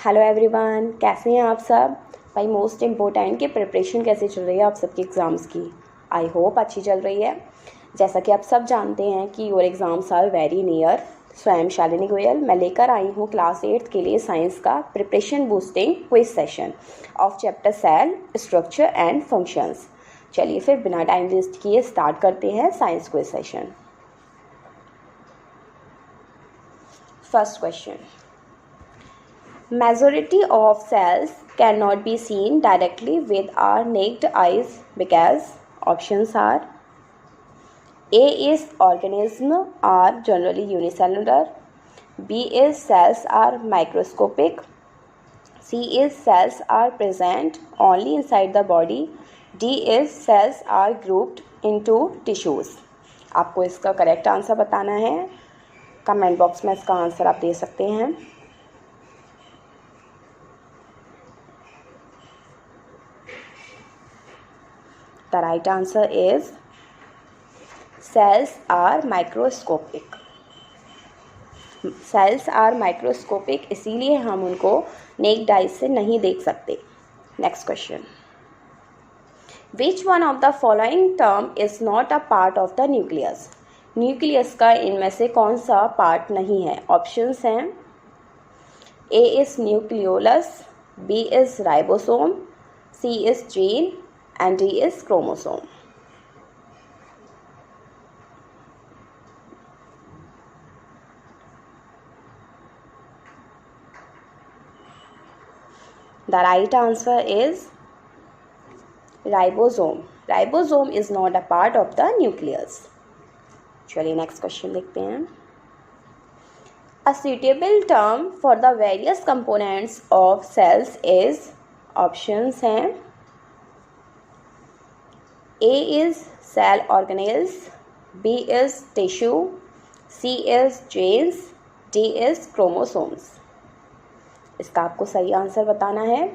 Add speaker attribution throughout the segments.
Speaker 1: Hello everyone, कैसे हैं आप सब। भाई मोस्ट इम्पोर्टेंट कि प्रिपरेशन कैसे चल रही है आप सबके एग्ज़ाम्स की। आई होप अच्छी चल रही है। जैसा कि आप सब जानते हैं कि your exams are very near. So I am Shalini Goyal. मैं लेकर आई हूँ क्लास 8th के लिए साइंस का preparation boosting quiz session of chapter cell structure and functions. चलिए फिर बिना टाइम वेस्ट किए स्टार्ट करते हैं science quiz session. First question, majority of cells cannot be seen directly with our naked eyes because options are A is organism are generally unicellular, B is cells are microscopic, C is cells are present only inside the body, D is cells are grouped into tissues। आपको इसका correct answer बताना है। Comment box में इसका answer आप दे सकते हैं। The right answer is cells are microscopic। cells are microscopic इसीलिए हम उनको naked eye से नहीं देख सकते। Next question, which one of the following term is not a part of the nucleus? Nucleus का इनमें से कौन सा पार्ट नहीं है? ऑप्शंस हैं A is nucleolus, B is ribosome, C is gene and D is chromosome। The right answer is ribosome। Ribosome is not a part of the nucleus। चलिए next question देखते हैं। A suitable term for the various components of cells is, options हैं A is cell organelles, B is tissue, C is genes, D is chromosomes। इसका आपको सही answer बताना है।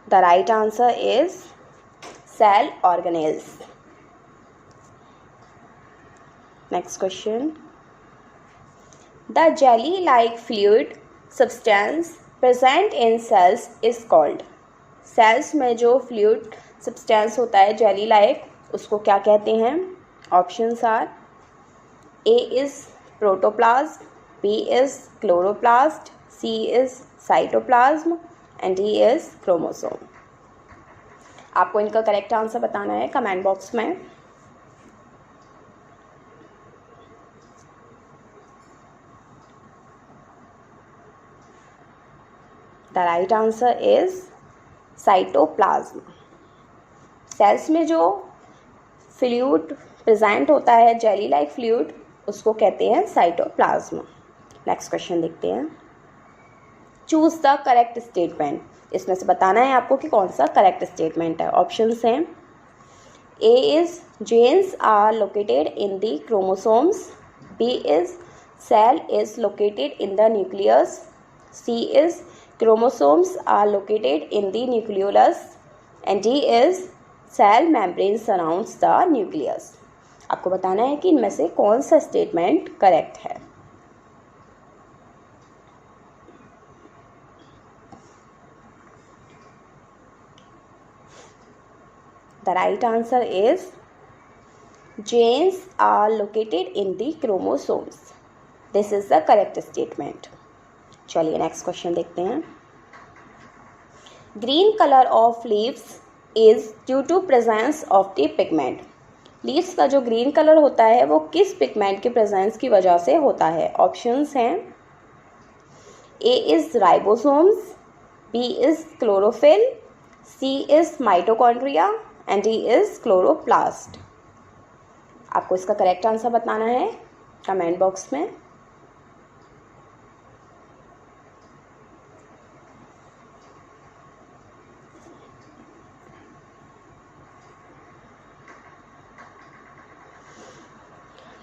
Speaker 1: The right answer is cell organelles। Next question, the jelly-like fluid substance present in cells is called। cells में जो fluid substance होता है jelly like, उसको क्या कहते हैं? Options are A is protoplasm, B is chloroplast, C is cytoplasm and D is chromosome। आपको इनका करेक्ट आंसर बताना है कमेंट बॉक्स में। The right answer is cytoplasm। Cells में जो फ्लूइड प्रेजेंट होता है जेली लाइक फ्लूइड, उसको कहते हैं साइटोप्लाज्म। नेक्स्ट क्वेश्चन देखते हैं। Choose the correct statement. इसमें से बताना है आपको कि कौन सा करेक्ट स्टेटमेंट है। ऑप्शंस हैं A is genes are located in the chromosomes, B is cell is located in the nucleus, C is chromosomes are located in the nucleolus and D is cell membrane surrounds the nucleus। आपको बताना है कि इनमें से कौन सा statement correct है। The right answer is genes are located in the chromosomes। This is the correct statement। चलिए नेक्स्ट क्वेश्चन देखते हैं। Green colour of leaves is due to presence of the pigment. Leaves का जो green colour होता है वो किस pigment के प्रेजेंस की वजह से होता है? ऑप्शंस हैं A is ribosomes, B is chlorophyll, C is mitochondria and D is chloroplast। आपको इसका करेक्ट आंसर बताना है कमेंट बॉक्स में।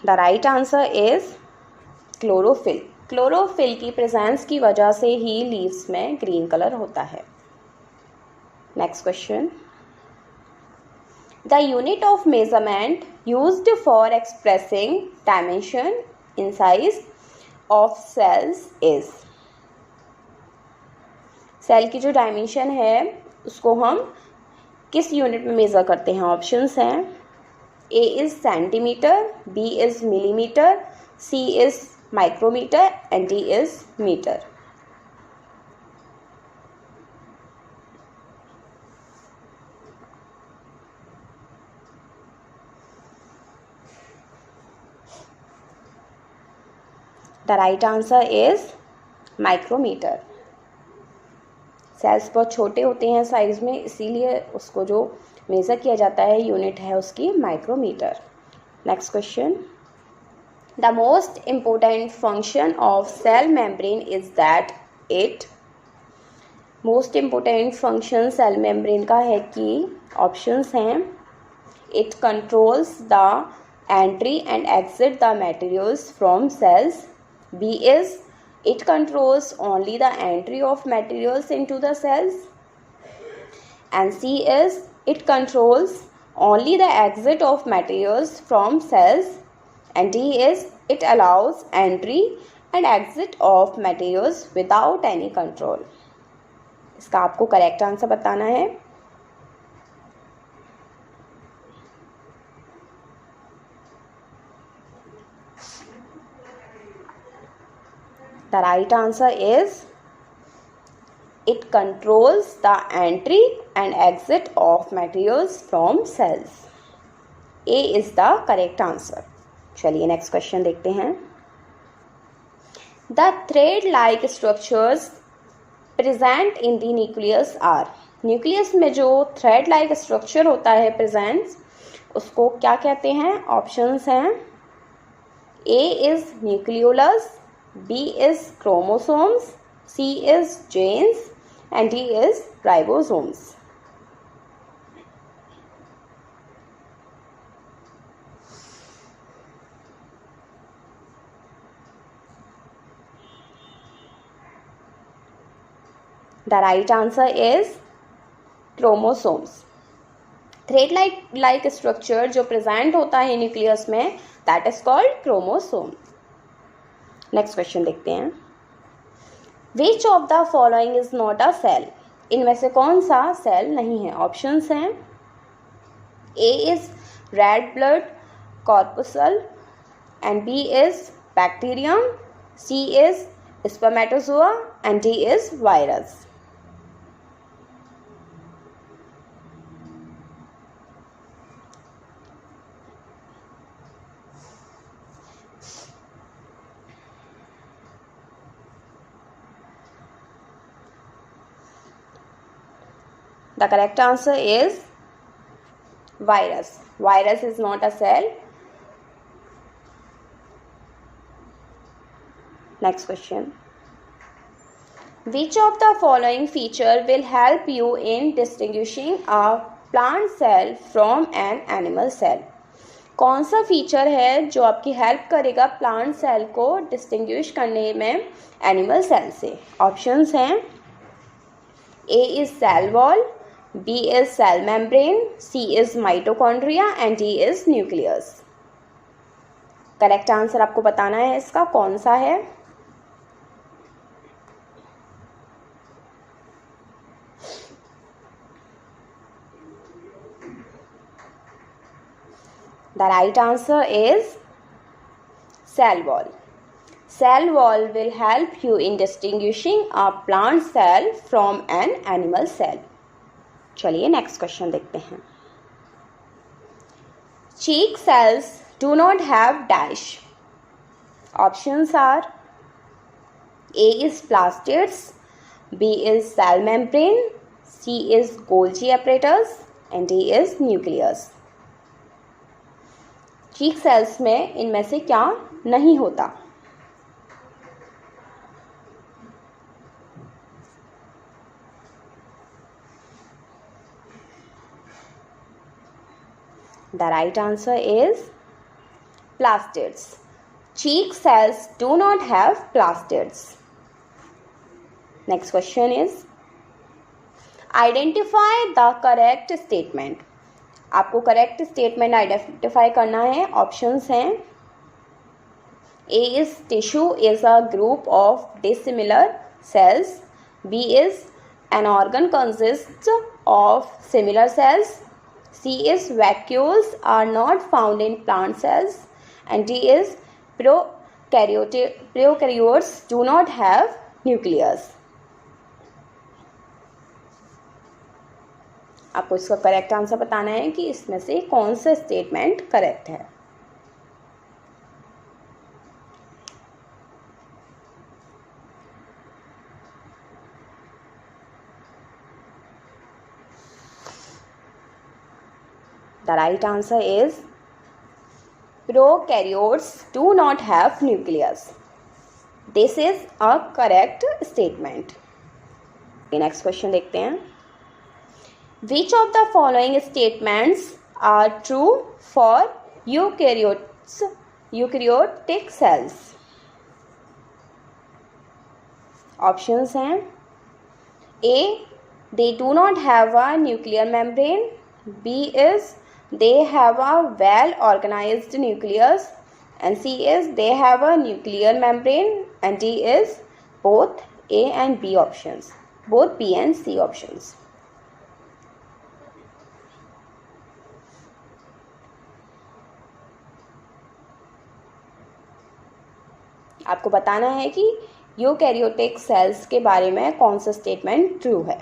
Speaker 1: The right answer is chlorophyll. Chlorophyll की प्रेजेंस की वजह से ही लीव्स में ग्रीन कलर होता है। Next question, The unit of measurement used for expressing dimension in size of cells is. सेल की जो डायमेंशन है उसको हम किस यूनिट में मेज़र करते हैं? ऑप्शंस हैं, a is centimetre, b is millimetre, c is micrometre and d is metre. The right answer is micrometre. सेल्स बहुत छोटे होते हैं साइज में, इसीलिए उसको जो मेज़र किया जाता है यूनिट है उसकी micrometre. Next question. The most important function of cell membrane is that it. Most important function cell membrane का है कि ऑप्शंस हैं, it controls the entry and exit the materials from cells. B is it controls only the entry of materials into the cells. And C is it controls only the exit of materials from cells. And D is it allows entry and exit of materials without any control. इसका आपको correct answer बताना है. The right answer is it controls the entry and exit of materials from cells. A is the correct answer. चलिए next question देखते हैं. The thread-like structures present in the nucleus are. Nucleus में जो थ्रेड-like structure होता है present, उसको क्या कहते हैं? ऑप्शंस हैं, A is nucleolus, B is chromosomes, C is genes and D is ribosomes. The right answer is chromosomes. Thread structure जो प्रेजेंट होता है न्यूक्लियस में, that is called chromosome. Next question देखते हैं. Which of the following is not a cell. इनमें से कौन सा सेल नहीं है? ऑप्शंस हैं, A is red blood corpuscle and B is bacterium, C is spermatozoa and D is virus. The correct answer is virus. Virus is not a cell. Next question. Which of the following feature will help you in distinguishing a plant cell from an animal cell? कौन सा feature है जो आपकी help करेगा plant cell को distinguish करने में animal cell से? ऑप्शंस हैं, A is cell wall, B is cell membrane, C is mitochondria and D is nucleus. Correct answer आपको बताना है इसका कौन सा है. The right answer is cell wall. Cell wall will help you in distinguishing a plant cell from an animal cell. चलिए next question देखते हैं. Cheek cells do not have dash. Options are, A is plastids, B is cell membrane, C is Golgi apparatus and D is nucleus. Cheek cells में इनमें से क्या नहीं होता? The right answer is plastids. Cheek cells do not have plastids. Next question is, identify the correct statement. आपको correct statement identify करना है। Options हैं, A is tissue is a group of dissimilar cells, B is an organ consists of similar cells, C is vacuoles are not found in plant cells, and D is prokaryotes do not have nucleus. आपको इसका correct answer बताना है कि इसमें से कौन सा statement correct है। The right answer is prokaryotes do not have nucleus. This is a correct statement. Next question देखते हैं। Which of the following statements are true for eukaryotic cells? Options हैं, A, they do not have a nuclear membrane, B is they have a well organized nucleus, and C is they have a nuclear membrane, and D is both A and B options, both B and C options. आपको बताना है कि eukaryotic cells के बारे में कौन सा statement true है।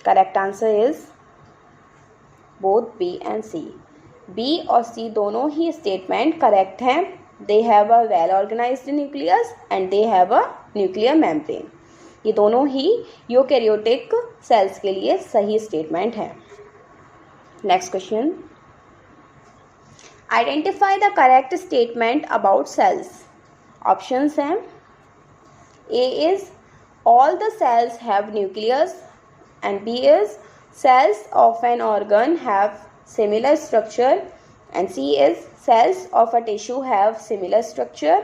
Speaker 1: Correct answer is both b and c. B और सी दोनों ही स्टेटमेंट करेक्ट हैं। They have a well organised nucleus and they have a nuclear membrane. ये दोनों ही यूकैरियोटिक सेल्स के लिए सही स्टेटमेंट है। Next question, identify the correct statement about cells. Options हैं, A is all the cells have nucleus, and B is cells of an organ have similar structure, and C is cells of a tissue have similar structure,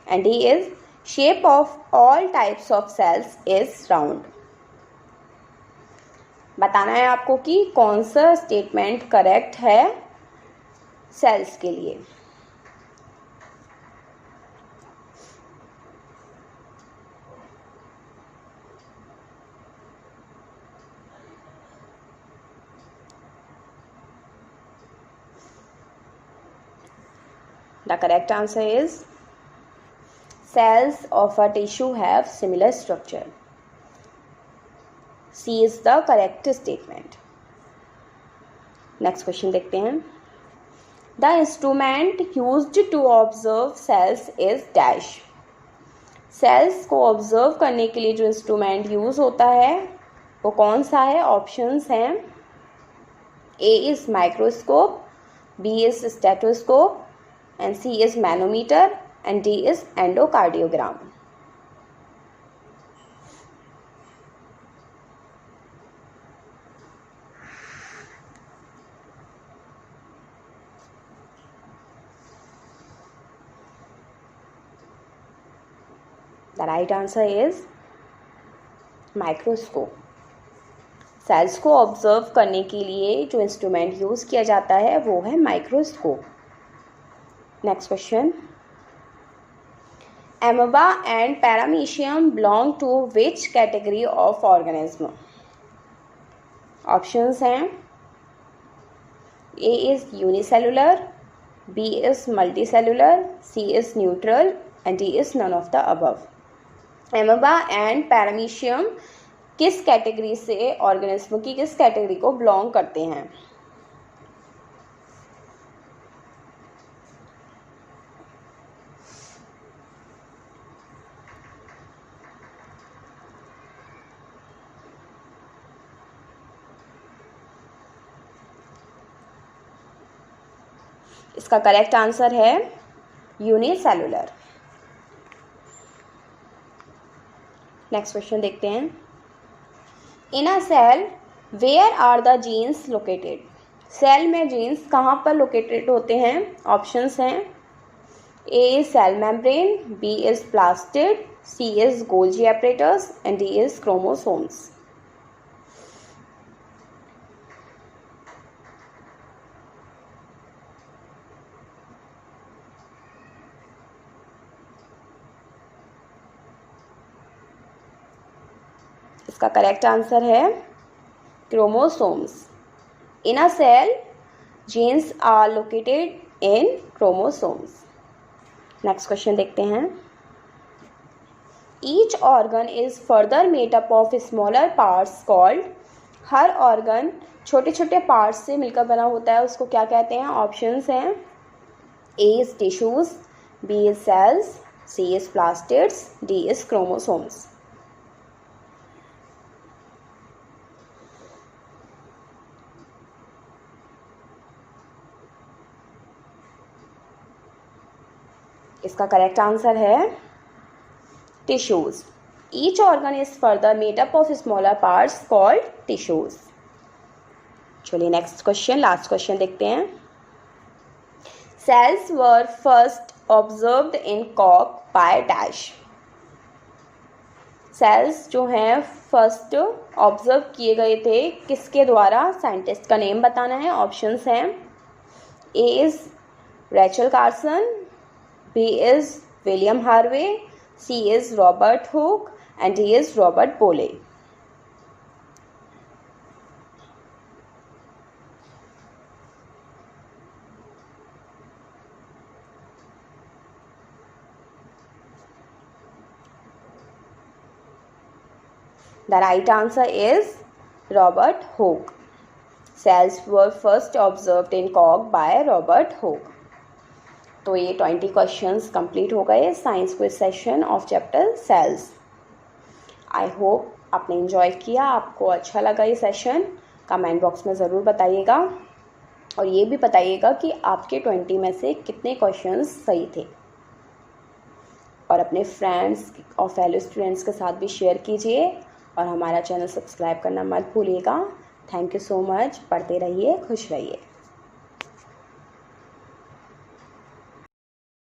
Speaker 1: and D is shape of all types of cells is round. बताना है आपको कि कौन सा statement correct है sales के लिए। The correct answer is cells of a tissue have similar structure. C is the correct statement. Next question देखते हैं। The instrument used to observe cells is dash. Cells को observe करने के लिए जो इंस्ट्रूमेंट यूज होता है वो कौन सा है? ऑप्शंस हैं, A is microscope, B is stethoscope, and C is manometer, and D is endocardiogram. The right answer is microscope. Cells को ऑब्जर्व करने के लिए जो इंस्ट्रूमेंट यूज किया जाता है वो है microscope. Next question, amoeba and paramecium belong to which category of organism? Options हैं, A is unicellular, B is multicellular, C is neutral, and D is none of the above. Amoeba and paramecium किस category से, organism की किस कैटेगरी को belong करते हैं? इसका करेक्ट आंसर है यूनिसेलुलर। नेक्स्ट क्वेश्चन देखते हैं। In a cell where are the genes located? Cell में जीन्स कहाँ पर लोकेटेड होते हैं? ऑप्शंस हैं, A is cell membrane, B is plastid, C is Golgi apparatus, and D is chromosomes. इसका करेक्ट आंसर है chromosomes. In a cell genes are located in chromosomes. Next question देखते हैं। Each organ is further made up of smaller parts called. हर organ छोटे छोटे parts से मिलकर बना होता है, उसको क्या कहते हैं? ऑप्शंस हैं A is tissues, B is cells, C is plastids, D is chromosomes. इसका करेक्ट आंसर है tissues. Each organ is further made up of smaller parts called tissues. चलिए नेक्स्ट क्वेश्चन, लास्ट क्वेश्चन देखते हैं। Cells were first observed in कॉक by dash. Cells जो हैं first observe किए गए थे किसके द्वारा? साइंटिस्ट का नेम बताना है। ऑप्शंस हैं A is Rachel Carson, B is William Harvey, C is Robert Hooke and D is Robert Boyle. The right answer is Robert Hooke. Cells were first observed in cock by Robert Hooke. तो ये 20 questions complete हो गए science quiz session of chapter cells. I hope आपने enjoy किया, आपको अच्छा लगा ये सेशन। कमेंट बॉक्स में ज़रूर बताइएगा और ये भी बताइएगा कि आपके 20 में से कितने क्वेश्चंस सही थे, और अपने फ्रेंड्स और फेलो स्टूडेंट्स के साथ भी शेयर कीजिए और हमारा चैनल सब्सक्राइब करना मत भूलिएगा। Thank you so much. पढ़ते रहिए, खुश रहिए।